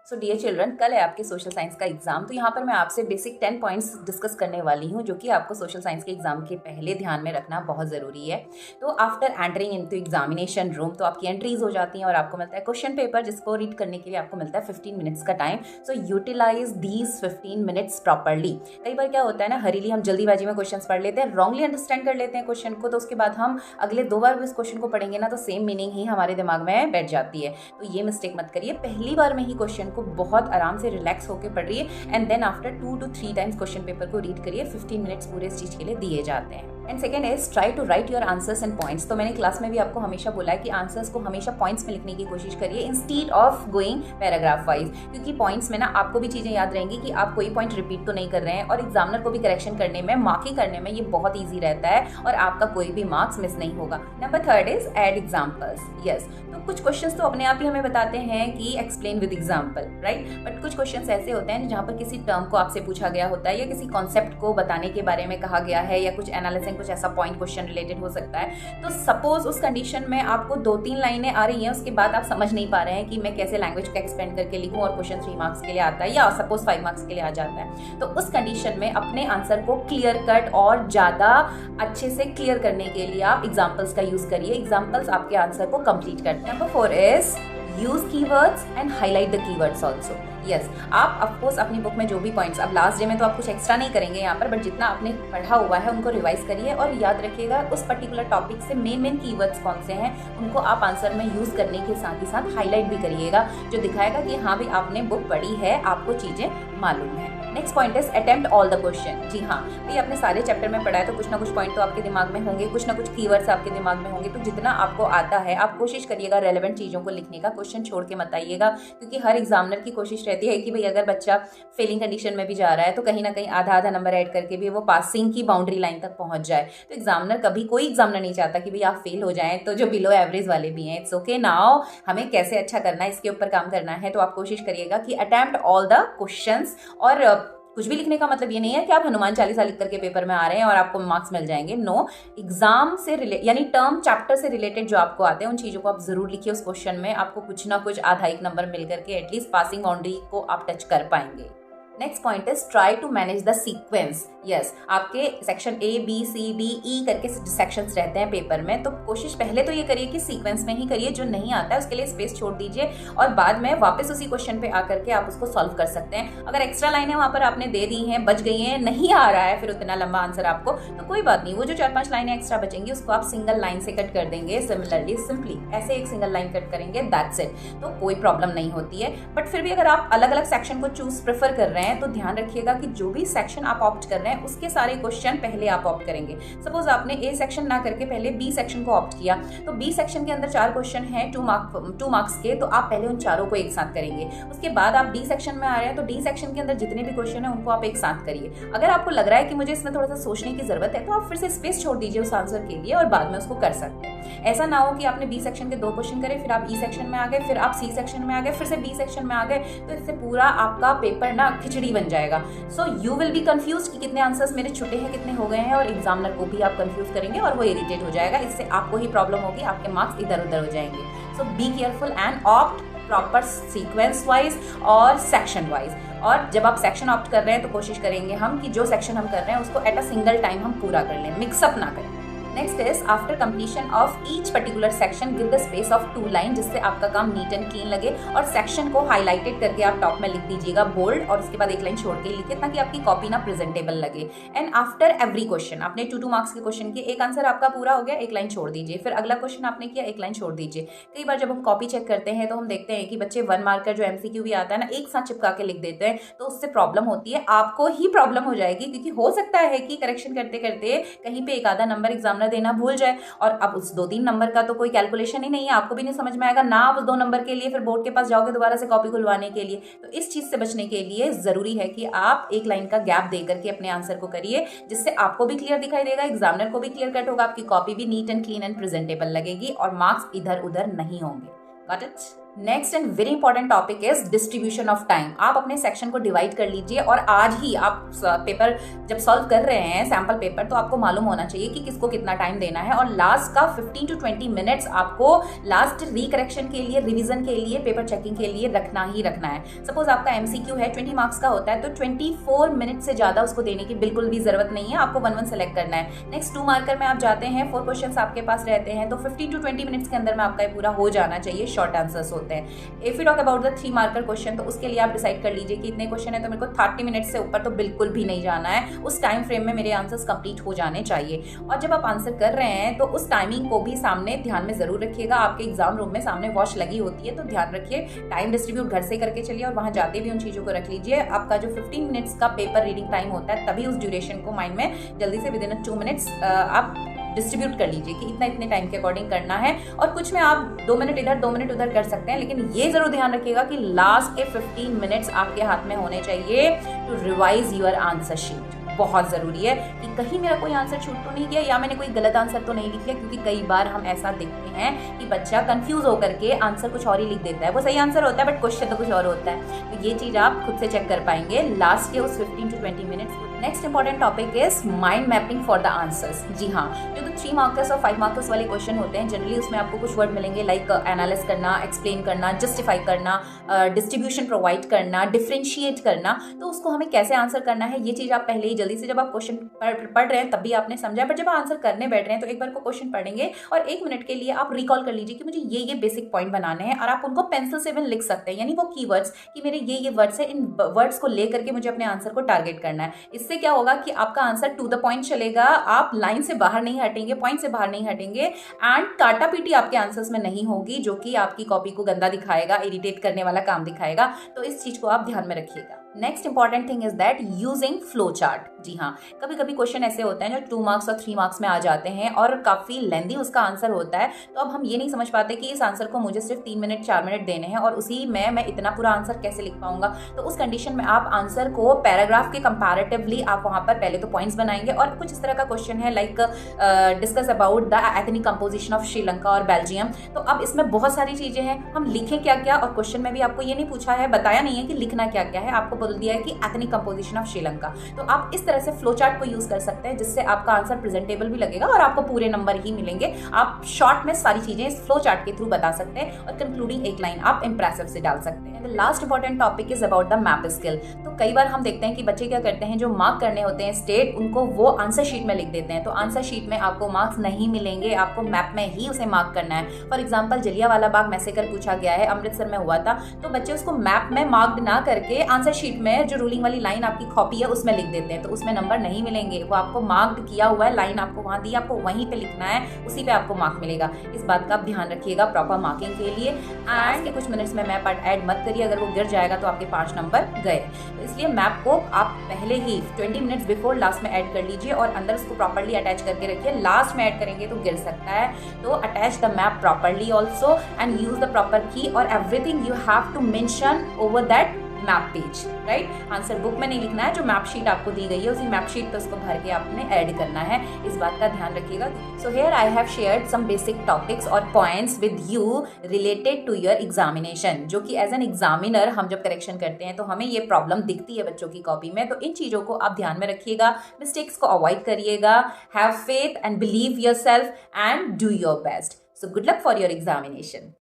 So dear children, कल है आपके सोशल साइंस का एग्जाम। तो यहाँ पर मैं आपसे बेसिक 10 पॉइंट्स डिस्कस करने वाली हूँ जो कि आपको सोशल साइंस के एग्जाम के पहले ध्यान में रखना बहुत ज़रूरी है। तो after entering into examination room तो आपकी एंट्रीज हो जाती हैं और आपको मिलता है क्वेश्चन पेपर, जिसको रीड करने के लिए आपको मिलता है 15 मिनट्स का time. So utilise these 15 minutes properly. कई बार क्या होता है ना, हरीली हम जल्दीबाजी में क्वेश्चन पढ़ लेते हैं, रॉन्गली अंडरस्टैंड कर लेते हैं क्वेश्चन को, तो उसके बाद हम अगले 2 बार इस क्वेश्चन को पढ़ेंगे ना तो सेम मीनिंग ही हमारे दिमाग में बैठ जाती है। तो ये मिस्टेक मत करिए, पहली बार में ही क्वेश्चन को बहुत आराम से रिलैक्स होकर पढ़िए and then after 2 to 3 times question paper को रीड करिए। 15 मिनट्स पूरे इस चीज के लिए दिए जाते हैं। And second is try to write your answers and points. तो मैंने क्लास में भी आपको हमेशा बोला है कि आंसर्स को हमेशा पॉइंट्स में लिखने की कोशिश करिए instead of going paragraph wise, क्योंकि पॉइंट्स में ना आपको भी चीजें याद रहेंगी कि आप कोई पॉइंट रिपीट तो नहीं कर रहे हैं, और एग्जामिनर को भी करेक्शन करने में, मार्किंग करने में ये बहुत ईजी रहता है और आपका कोई भी मार्क्स मिस नहीं होगा। Number third is add examples. Yes, तो कुछ क्वेश्चंस तो अपने आप ही हमें बताते हैं कि explain with example, right, but कुछ क्वेश्चंस ऐसे होते हैं जहाँ पर किसी टर्म को आपसे पूछा गया होता है या किसी कॉन्सेप्ट को बताने के बारे में कहा गया है या कुछ एनालिसिस, कुछ ऐसा पॉइंट क्वेश्चन रिलेटेड हो सकता है। तो सपोज उस कंडीशन में आपको 2-3 लाइनें आ रही हैं, उसके बाद आप समझ नहीं पा रहे हैं कि मैं कैसे लैंग्वेज को एक्सपेंड करके लिखूं और क्वेश्चन 3 मार्क्स के लिए आता है या सपोज 5 मार्क्स के लिए आ जाता है। तो उस कंडीशन में अपने आंसर को क्लियर कट और ज्यादा अच्छे से क्लियर करने के लिए आप एग्जाम्पल्स का यूज करिए। एग्जाम्पल्स आपके आंसर को कंप्लीट करते हैं। Number 4 is use keywords and highlight the keywords also. Yes, आप ऑफकोर्स अपनी बुक में जो भी पॉइंट्स, अब लास्ट डे में तो आप कुछ एक्स्ट्रा नहीं करेंगे यहाँ पर, बट जितना आपने पढ़ा हुआ है उनको रिवाइज करिए और याद रखिएगा उस पर्टिकुलर टॉपिक से मेन कीवर्ड्स कौन से हैं उनको आप आंसर में यूज करने के साथ ही साथ हाईलाइट भी करिएगा, जो दिखाएगा कि हाँ भाई आपने बुक पढ़ी है, आपको चीजें मालूम है। Next point is attempt all the question. जी हाँ भाई, आपने सारे चैप्टर में पढ़ा है तो कुछ ना कुछ पॉइंट तो आपके दिमाग में होंगे, कुछ ना कुछ कीवर्ड्स आपके दिमाग में होंगे, तो जितना आपको आता है आप कोशिश करिएगा रेलेवेंट चीजों को लिखने का, क्वेश्चन छोड़ के मत आइएगा, क्योंकि हर एग्जामिनर की कोशिश रहती है कि भाई अगर बच्चा फेलिंग कंडीशन में भी जा रहा है तो कहीं ना कहीं आधा नंबर ऐड करके भी वो पासिंग की बाउंड्री लाइन तक पहुंच जाए। तो एग्जामिनर कभी, कोई एग्जामिनर नहीं चाहता कि भाई आप फेल हो जाएं, तो जो बिलो एवरेज वाले भी हैं, इट्स ओके नाउ, हमें कैसे अच्छा करना है इसके ऊपर काम करना है। तो आप कोशिश करिएगा कि अटेम्प्ट ऑल द क्वेश्चंस। और कुछ भी लिखने का मतलब ये नहीं है कि आप हनुमान चालीसा लिख करके पेपर में आ रहे हैं और आपको मार्क्स मिल जाएंगे। नो, एग्जाम से यानी टर्म चैप्टर से रिलेटेड जो आपको आते हैं उन चीजों को आप जरूर लिखिए उस क्वेश्चन में, आपको कुछ ना कुछ आधा एक नंबर मिल करके एटलीस्ट पासिंग बाउंड्री को आप टच कर पाएंगे। Next point is try to manage the sequence. Yes, आपके section A, B, C, D, E करके सेक्शंस रहते हैं पेपर में, तो कोशिश पहले तो ये करिए कि सीक्वेंस में ही करिए, जो नहीं आता है उसके लिए स्पेस छोड़ दीजिए और बाद में वापस उसी क्वेश्चन पे आकर के आप उसको सॉल्व कर सकते हैं। अगर एक्स्ट्रा लाइनें वहां पर आपने दे दी हैं, बच गई हैं, नहीं आ रहा है फिर उतना लंबा आंसर आपको, तो कोई बात नहीं, वो जो 4-5 लाइनें एक्स्ट्रा बचेंगी उसको आप सिंगल लाइन से कट कर देंगे। सिमिलरली सिंपली ऐसे एक सिंगल लाइन कट करेंगे, दैट्स इट, तो कोई प्रॉब्लम नहीं होती है। बट फिर भी अगर आप अलग अलग सेक्शन को चूज प्रेफर कर रहे हैं तो ध्यान रखिएगा कि जो भी सेक्शन आप ऑप्ट कर रहे हैं उसके सारे क्वेश्चन पहले आप ऑप्ट करेंगे। सपोज आपने ए सेक्शन ना करके पहले बी सेक्शन को ऑप्ट किया, तो बी सेक्शन के अंदर 4 क्वेश्चन हैं 2 मार्क्स के, तो आप पहले उन चारों को एक साथ करेंगे। उसके बाद आप डी सेक्शन में आ रहे हैं तो डी सेक्शन के अंदर जितने भी क्वेश्चन हैं उनको आप एक साथ करिए। अगर आपको लग रहा है कि मुझे इसमें थोड़ा सा सोचने की जरूरत है तो आप फिर से स्पेस छोड़ दीजिए उस आंसर के लिए और बाद में उसको कर सकते हैं। ऐसा ना हो कि आपने बी सेक्शन के 2 क्वेश्चन करे, फिर आप ई सेक्शन में आ गए, फिर आप सी सेक्शन में आ गए, फिर से बी सेक्शन में आ गए, तो इससे पूरा आपका पेपर ना खिचड़ी बन जाएगा। So you will be confuse कि कितने आंसर्स मेरे छूटे हैं, कितने हो गए हैं, और एग्जामिनर को भी आप कंफ्यूज करेंगे और वो इरिटेट हो जाएगा। इससे आपको ही प्रॉब्लम होगी, आपके मार्क्स इधर उधर हो जाएंगे। So be careful and opt proper sequence wise और सेक्शन वाइज। और जब आप सेक्शन ऑप्ट कर रहे हैं तो कोशिश करेंगे हम कि जो सेक्शन हम कर रहे हैं उसको एट अ सिंगल टाइम हम पूरा कर लें, मिक्सअप ना करें। Next is after completion of each particular section give the space of 2 line, जिससे आपका काम नीट एंड क्लीन लगे, और सेक्शन को हाईलाइटेड करके आप टॉप में लिख दीजिएगा बोल्ड, और उसके बाद 1 लाइन छोड़ के लिखिए ताकि आपकी कॉपी ना प्रेजेंटेबल लगे। एंड आफ्टर एवरी क्वेश्चन, आपने 2 मार्क्स के क्वेश्चन किए, एक आंसर आपका पूरा हो गया, 1 लाइन छोड़ दीजिए, फिर अगला क्वेश्चन आपने किया, 1 लाइन छोड़ दीजिए। कई बार जब हम कॉपी चेक करते हैं तो हम देखते हैं कि बच्चे 1 मार्क का जो MCQ भी आता है ना, एक साथ चिपका के लिख देते हैं, तो उससे प्रॉब्लम होती है, आपको ही प्रॉब्लम हो जाएगी, क्योंकि हो सकता है कि करेक्शन करते करते कहीं पे एक आधा नंबर एग्जामिनर देना भूल जाए, और अब उस 2-3 नंबर का तो कोई कैलकुलेशन ही नहीं है, आपको भी नहीं समझ में आएगा ना, आप उस 2 नंबर के लिए फिर बोर्ड के पास जाओगे दोबारा से कॉपी खुलवाने के लिए। तो इस चीज से बचने के लिए जरूरी है कि आप 1 लाइन का गैप दे करके अपने आंसर को करिए, जिससे आपको भी क्लियर दिखाई देगा, एग्जामिनर को भी क्लियर कट होगा, आपकी कॉपी भी neat and clean and presentable लगेगी और मार्क्स इधर उधर नहीं होंगे। Got it? Next and very important topic is distribution of time. आप अपने सेक्शन को डिवाइड कर लीजिए और आज ही आप पेपर जब सॉल्व कर रहे हैं सैम्पल पेपर, तो आपको मालूम होना चाहिए कि किसको कितना टाइम देना है, और लास्ट का 15 to 20 मिनट्स आपको लास्ट रिकरेक्शन के लिए, रिवीजन के लिए, पेपर चेकिंग के लिए रखना ही रखना है। सपोज आपका एमसीक्यू है 20 मार्क्स का होता है, तो 24 मिनट से ज्यादा उसको देने की बिल्कुल भी जरूरत नहीं है, आपको 1-1 सेलेक्ट करना है। नेक्स्ट 2 मार्कर में आप जाते हैं, 4 क्वेश्चन आपके पास रहते हैं, तो 15 to 20 मिनट्स के अंदर में आपका पूरा हो जाना चाहिए, शॉर्ट आंसर्स होते हैं। If you talk about the 3 marker question, तो उसके लिए आप डिसाइड कर लीजिए कि इतने क्वेश्चन है तो मेरे को 30 मिनट से ऊपर तो बिल्कुल भी नहीं जाना है, उस टाइम फ्रेम में मेरे आंसर्स कंप्लीट हो जाने चाहिए। और जब आप आंसर कर रहे हैं तो उस टाइमिंग को भी सामने ध्यान में जरूर रखिएगा। आपके एग्जाम रूम में सामने वॉच लगी होती है, तो ध्यान रखिए, टाइम डिस्ट्रीब्यूट घर से करके चलिए और वहां जाते भी उन चीजों को रख लीजिए। आपका जो 15 मिनट्स का पेपर रीडिंग टाइम होता है, तभी उस ड्यूरेशन को माइंड में जल्दी से विदिन 2 मिनट्स आप डिस्ट्रीब्यूट कर लीजिए कि इतना इतने टाइम के अकॉर्डिंग करना है। और कुछ में आप 2 मिनट इधर 2 मिनट उधर कर सकते हैं, लेकिन ये जरूर ध्यान रखिएगा कि लास्ट के 15 मिनट्स आपके हाथ में होने चाहिए to revise your answer sheet. बहुत ज़रूरी है कि कहीं मेरा कोई आंसर छूट तो नहीं गया या मैंने कोई गलत आंसर तो नहीं लिख लिया, क्योंकि कई बार हम ऐसा देखते हैं कि बच्चा कंफ्यूज होकर के आंसर कुछ और ही लिख देता है। वो सही आंसर होता है बट क्वेश्चन तो कुछ और होता है, तो ये चीज़ आप खुद से चेक कर पाएंगे लास्ट के उस 15 to 20 minutes. Next important topic is mind mapping for the answers. जी हाँ, जो तो 3 मार्कर्स और 5 मार्कर्स वाले क्वेश्चन होते हैं, जनरली उसमें आपको कुछ वर्ड मिलेंगे लाइक एनालिस करना, एक्सप्लेन करना, जस्टिफाई करना, डिस्ट्रीब्यूशन प्रोवाइड करना, डिफ्रेंशिएट करना। तो उसको हमें कैसे आंसर करना है, ये चीज़ आप पहले ही जल्दी से, जब आप क्वेश्चन पढ़ रहे हैं तब भी आपने समझा, बट जब आप आंसर करने बैठ रहे हैं तो एक बार को क्वेश्चन पढ़ेंगे और 1 मिनट के लिए आप रिकॉल कर लीजिए कि मुझे ये बेसिक पॉइंट बनाने हैं, और आप उनको पेंसिल से भी लिख सकते हैं, यानी वो कीवर्ड्स कि मेरे ये वर्ड्स है, इन वर्ड्स को लेकर के मुझे अपने आंसर को टारगेट करना है। इससे क्या होगा कि आपका आंसर टू द पॉइंट चलेगा, आप लाइन से बाहर नहीं हटेंगे, पॉइंट से बाहर नहीं हटेंगे, एंड काटा पीटी आपके आंसर्स में नहीं होगी, जो कि आपकी कॉपी को गंदा दिखाएगा, इरिटेट करने वाला काम दिखाएगा। तो इस चीज को आप ध्यान में रखिएगा। Next important thing is that using flow chart. जी हाँ, कभी कभी क्वेश्चन ऐसे होते हैं जो 2 मार्क्स और 3 मार्क्स में आ जाते हैं और काफी लेंदी उसका आंसर होता है, तो अब हम ये नहीं समझ पाते कि इस आंसर को मुझे सिर्फ 3 मिनट 4 मिनट देने हैं और उसी में मैं इतना पूरा आंसर कैसे लिख पाऊंगा। तो उस कंडीशन में आप आंसर को पैराग्राफ के कंपैरेटिवली आप वहां पर पहले तो पॉइंट्स बनाएंगे, और कुछ इस तरह का क्वेश्चन है like discuss about the ethnic composition of Sri Lanka और बेल्जियम। तो अब इसमें बहुत सारी चीजें हैं, हम लिखें क्या क्या, और क्वेश्चन में भी आपको ये नहीं पूछा है, बताया नहीं है कि लिखना क्या क्या है, आपको बोल दिया है कि एथनिक कंपोजिशन ऑफ श्रीलंका। तो आप इस तरह से फ्लो चार्ट को यूज कर सकते हैं, जिससे आपका आंसर प्रेजेंटेबल भी लगेगा और आपको पूरे नंबर ही मिलेंगे। आप शॉर्ट में सारी चीजें इस फ्लो चार्ट के थ्रू बता सकते हैं और कंक्लूडिंग एक लाइन आप इंप्रेसिव से डाल सकते हैं। Last important topic is about the map skill. तो कई बार हम देखते हैं कि बच्चे क्या करते हैं, जो मार्क करने होते हैं स्टेट, उनको वो आंसर शीट में लिख देते हैं, तो आंसर शीट में आपको मार्क्स नहीं मिलेंगे, आपको मैप में ही उसे मार्क करना है। For example, Jallianwala Bagh massacre पूछा गया है, अमृतसर में हुआ था, तो बच्चे उसको मैप में मार्क ना करके आंसर शीट में जो रूलिंग वाली लाइन आपकी कॉपी है उसमें लिख देते हैं, तो उसमें नंबर नहीं मिलेंगे। वो आपको मार्क किया हुआ है, लाइन आपको वहां दी, आपको वहीं पे लिखना है, उसी पे आपको मार्क मिलेगा। इस बात का आप ध्यान रखिएगा प्रॉपर मार्किंग के लिए। एंड कुछ मिनट्स में मैप ऐड मत करिए, अगर वो गिर जाएगा तो आपके 5 नंबर गए। तो इसलिए मैप को आप पहले ही 20 मिनट्स बिफोर लास्ट में ऐड कर लीजिए और अंदर उसको प्रॉपर्ली अटैच करके रखिए। लास्ट में ऐड करेंगे तो गिर सकता है, तो attach the map properly also and use the proper key, और everything you have to mention over that map page, right. Answer book में नहीं लिखना है, जो मैप शीट आपको दी गई है उसी मैप शीट पे उसको भर के आपने ऐड करना है, इस बात का ध्यान रखिएगा। So here I have shared some basic topics और points with you related to your examination, जो कि एज एन एग्जामिनर हम जब करेक्शन करते हैं तो हमें ये प्रॉब्लम दिखती है बच्चों की कॉपी में। तो इन चीज़ों को आप ध्यान में रखिएगा, मिस्टेक्स को अवॉइड करिएगा, have faith and believe yourself and do your best. So good luck for your examination.